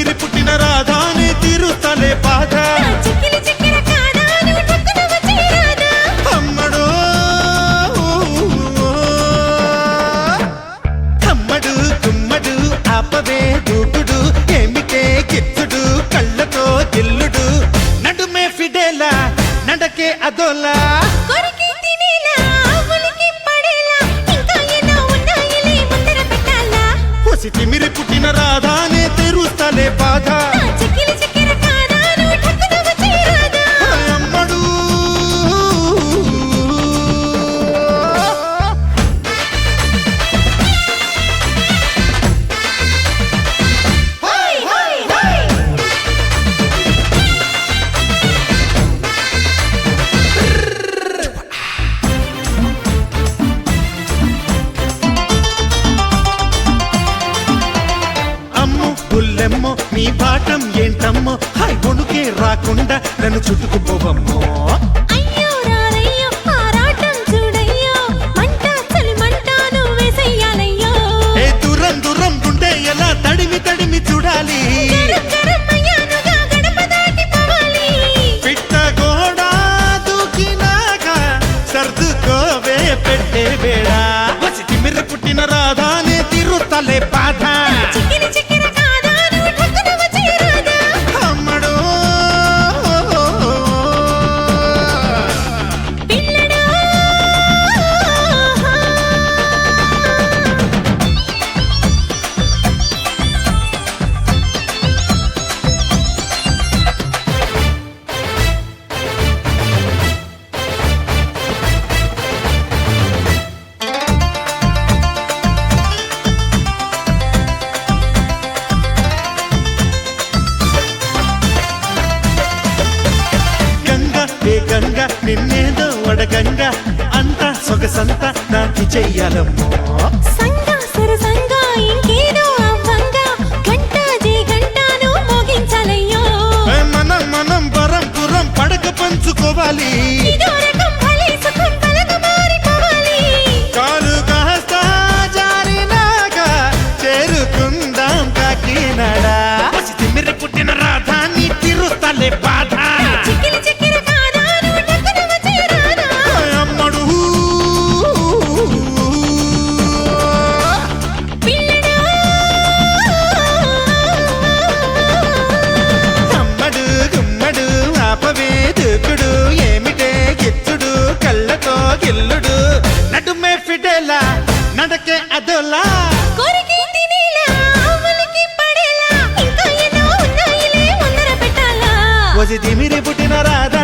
తిమిరి పుట్టిన రాధానే తీరుతలే బాధ అమ్మడు కమ్మడు కుమ్మడు ఆపవే దూకుడు ఏమిటే కిచ్చుడు కళ్ళతో గిల్లుడు నడుమే ఫిడేలా నడకే అదోలా తిమిరి పుట్టిన రాధానే తెరుస్తలే బాధ అమ్మడు బుల్లెమ్మో నీ బాటం ఏంటమ్మో హాయ్ కొనుకే రాకుండా నన్ను చుట్టుకుపోవమ్మో దూరం దూరం గుండె ఎలా తడిమి తడిమి చూడాలి పిట్ట గోడ దూకినాక సర్దుకోవే పెట్టే వేళ తిమిరి పుట్టిన రాధానే తిరుతలే బాధ గంగ నిన్నేదో వడగంగా అంత సొగసంత నాకు చెయ్యాలమ్మో మనం మనం పరం పురం పడక పంచుకోవాలి కాలు కాస్త జారినాక చేరుకుందాం కాకినాడ తిమిరి పుట్టిన రాధాని తిరుతలే బాధ గిల్లుడు నడుమే ఫిడేలా నడకే అదోలా తిమిరి పుట్టిన రాధ